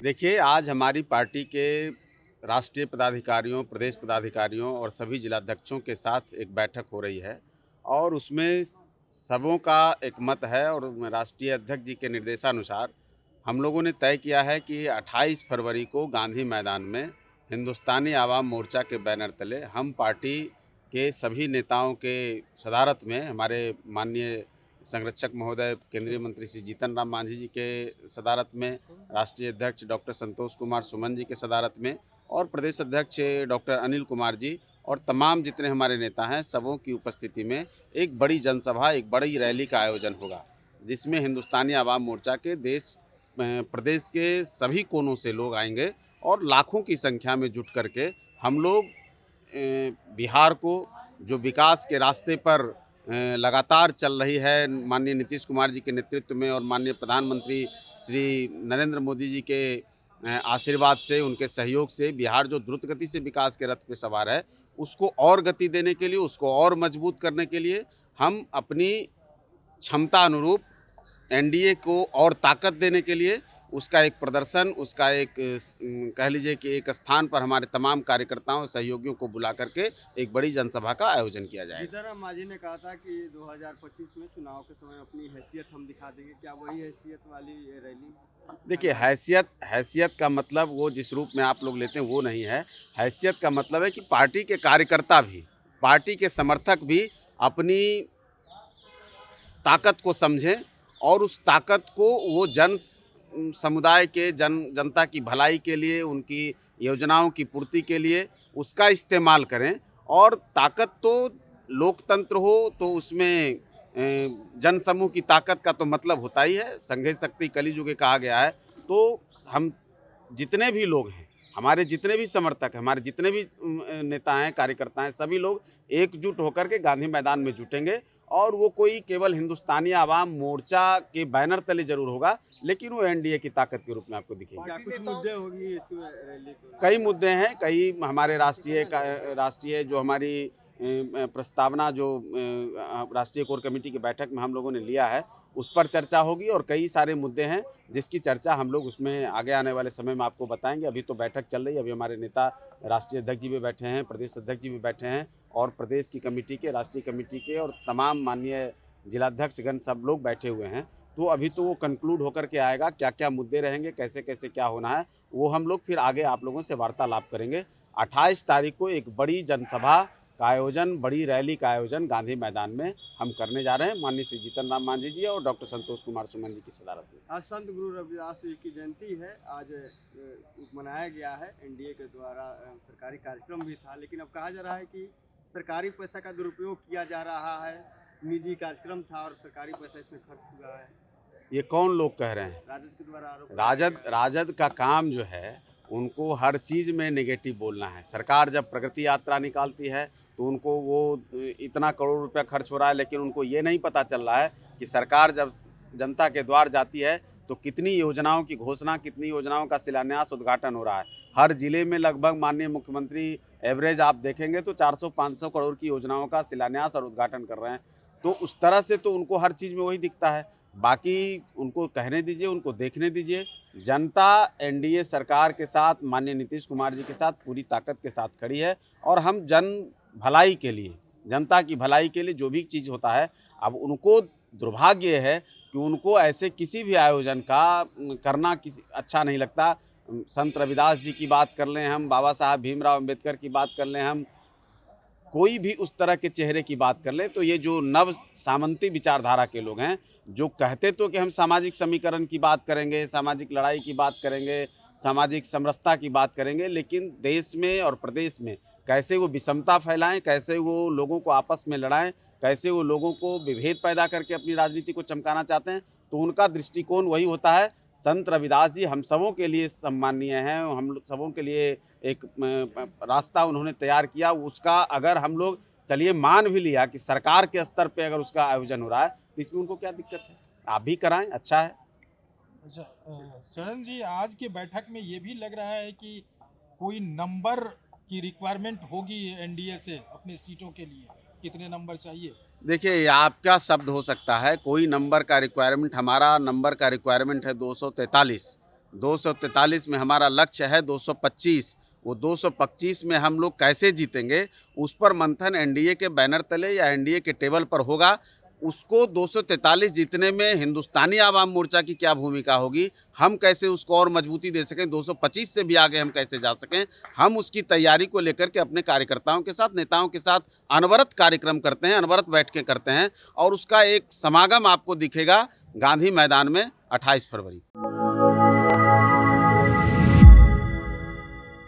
देखिए, आज हमारी पार्टी के राष्ट्रीय पदाधिकारियों, प्रदेश पदाधिकारियों और सभी जिलाध्यक्षों के साथ एक बैठक हो रही है और उसमें सबों का एक मत है और राष्ट्रीय अध्यक्ष जी के निर्देशानुसार हम लोगों ने तय किया है कि 28 फरवरी को गांधी मैदान में हिंदुस्तानी आवाम मोर्चा के बैनर तले हम पार्टी के सभी नेताओं के सदारत में हमारे माननीय संरक्षक महोदय केंद्रीय मंत्री श्री जीतन राम मांझी जी के सदारत में, राष्ट्रीय अध्यक्ष डॉक्टर संतोष कुमार सुमन जी के सदारत में और प्रदेश अध्यक्ष डॉक्टर अनिल कुमार जी और तमाम जितने हमारे नेता हैं सबों की उपस्थिति में एक बड़ी जनसभा, एक बड़ी रैली का आयोजन होगा, जिसमें हिंदुस्तानी आवाम मोर्चा के प्रदेश के सभी कोनों से लोग आएंगे और लाखों की संख्या में जुट करके हम लोग बिहार को जो विकास के रास्ते पर लगातार चल रही है माननीय नीतीश कुमार जी के नेतृत्व में और माननीय प्रधानमंत्री श्री नरेंद्र मोदी जी के आशीर्वाद से, उनके सहयोग से बिहार जो द्रुत गति से विकास के रथ पे सवार है, उसको और गति देने के लिए, उसको और मजबूत करने के लिए हम अपनी क्षमता अनुरूप एनडीए को और ताकत देने के लिए उसका एक प्रदर्शन, उसका एक कह लीजिए कि एक स्थान पर हमारे तमाम कार्यकर्ताओं और सहयोगियों को बुला करके एक बड़ी जनसभा का आयोजन किया जाएगा। जीतन राम मांझी ने कहा था कि 2025 में चुनाव के समय अपनी हैसियत हम दिखा देंगे, क्या वही हैसियत वाली ये रैली? देखिए, हैसियत का मतलब वो जिस रूप में आप लोग लेते हैं वो नहीं है। हैसियत का मतलब है कि पार्टी के कार्यकर्ता भी, पार्टी के समर्थक भी अपनी ताकत को समझें और उस ताकत को वो समुदाय के जनता की भलाई के लिए, उनकी योजनाओं की पूर्ति के लिए उसका इस्तेमाल करें। और ताकत तो लोकतंत्र हो तो उसमें जनसमूह की ताकत का तो मतलब होता ही है, संघे शक्ति कलिजुगे कहा गया है। तो हम जितने भी लोग हैं, हमारे जितने भी समर्थक हैं, हमारे जितने भी नेता हैं, कार्यकर्ता हैं, सभी लोग एकजुट होकर के गांधी मैदान में जुटेंगे और वो कोई केवल हिंदुस्तानी आवाम मोर्चा के बैनर तले जरूर होगा, लेकिन वो एनडीए की ताकत के रूप में आपको दिखेगी। क्या कुछ मुद्दे होंगी इस रैली को? कई मुद्दे हैं, कई हमारे राष्ट्रीय जो हमारी प्रस्तावना जो राष्ट्रीय कोर कमेटी की बैठक में हम लोगों ने लिया है उस पर चर्चा होगी और कई सारे मुद्दे हैं जिसकी चर्चा हम लोग उसमें आगे आने वाले समय में आपको बताएंगे। अभी तो बैठक चल रही है, अभी हमारे नेता राष्ट्रीय अध्यक्ष जी भी बैठे हैं, प्रदेश अध्यक्ष जी भी बैठे हैं और प्रदेश की कमेटी के, राष्ट्रीय कमेटी के और तमाम माननीय जिलाध्यक्षगण सब लोग बैठे हुए हैं। तो अभी तो वो कंक्लूड होकर के आएगा, क्या क्या मुद्दे रहेंगे, कैसे कैसे क्या होना है, वो हम लोग फिर आगे आप लोगों से वार्तालाप करेंगे। 28 तारीख को एक बड़ी जनसभा का आयोजन, बड़ी रैली का आयोजन गांधी मैदान में हम करने जा रहे हैं माननीय श्री जीतन राम मांझी जी और डॉक्टर संतोष कुमार सुमन जी की सदारत में। आज संत गुरु रविदास जी की जयंती है, आज मनाया गया है एनडीए के द्वारा, सरकारी कार्यक्रम भी था, लेकिन अब कहा जा रहा है कि सरकारी पैसा का दुरुपयोग किया जा रहा है, निजी कार्यक्रम था और सरकारी पैसा इसमें खर्च हुआ है। ये कौन लोग कह रहे हैं? राजद के द्वारा आरोप। राजद का काम जो है उनको हर चीज़ में नेगेटिव बोलना है। सरकार जब प्रगति यात्रा निकालती है तो उनको वो इतना करोड़ रुपया खर्च हो रहा है, लेकिन उनको ये नहीं पता चल रहा है कि सरकार जब जनता के द्वार जाती है तो कितनी योजनाओं की घोषणा, कितनी योजनाओं का शिलान्यास, उद्घाटन हो रहा है। हर जिले में लगभग माननीय मुख्यमंत्री एवरेज आप देखेंगे तो 400-500 करोड़ की योजनाओं का शिलान्यास और उद्घाटन कर रहे हैं। तो उस तरह से तो उनको हर चीज़ में वही दिखता है। बाकी उनको कहने दीजिए, उनको देखने दीजिए। जनता एनडीए सरकार के साथ, माननीय नीतीश कुमार जी के साथ पूरी ताकत के साथ खड़ी है और हम जन भलाई के लिए, जनता की भलाई के लिए जो भी चीज़ होता है, अब उनको दुर्भाग्य है कि उनको ऐसे किसी भी आयोजन का करना किसी अच्छा नहीं लगता। संत रविदास जी की बात कर लें हम, बाबा साहब भीमराव अम्बेडकर की बात कर लें हम, कोई भी उस तरह के चेहरे की बात कर लें, तो ये जो नव सामंती विचारधारा के लोग हैं, जो कहते तो कि हम सामाजिक समीकरण की बात करेंगे, सामाजिक लड़ाई की बात करेंगे, सामाजिक समरसता की बात करेंगे, लेकिन देश में और प्रदेश में कैसे वो विषमता फैलाएं, कैसे वो लोगों को आपस में लड़ाएं, कैसे वो लोगों को विभेद पैदा करके अपनी राजनीति को चमकाना चाहते हैं, तो उनका दृष्टिकोण वही होता है। संत रविदास जी हम सबों के लिए सम्मानीय हैं, हम सबों के लिए एक रास्ता उन्होंने तैयार किया। उसका अगर हम लोग चलिए मान भी लिया कि सरकार के स्तर पे अगर उसका आयोजन हो रहा है तो इसमें उनको क्या दिक्कत है? आप भी कराएं, अच्छा है। अच्छा, शरण जी, आज की बैठक में ये भी लग रहा है कि कोई नंबर की रिक्वायरमेंट होगी एनडीए से अपने सीटों के लिए, कितने नंबर चाहिए? देखिए, ये आपका शब्द हो सकता है, कोई नंबर का रिक्वायरमेंट, हमारा नंबर का रिक्वायरमेंट है 243। 243 में हमारा लक्ष्य है 225। वो 225 में हम लोग कैसे जीतेंगे, उस पर मंथन एनडीए के बैनर तले या एनडीए के टेबल पर होगा। उसको 243 जीतने में हिंदुस्तानी आवाम मोर्चा की क्या भूमिका होगी, हम कैसे उसको और मजबूती दे सकें, 225 से भी आगे हम कैसे जा सकें, हम उसकी तैयारी को लेकर के अपने कार्यकर्ताओं के साथ, नेताओं के साथ अनवरत कार्यक्रम करते हैं, अनवरत बैठकें करते हैं और उसका एक समागम आपको दिखेगा गांधी मैदान में 28 फरवरी।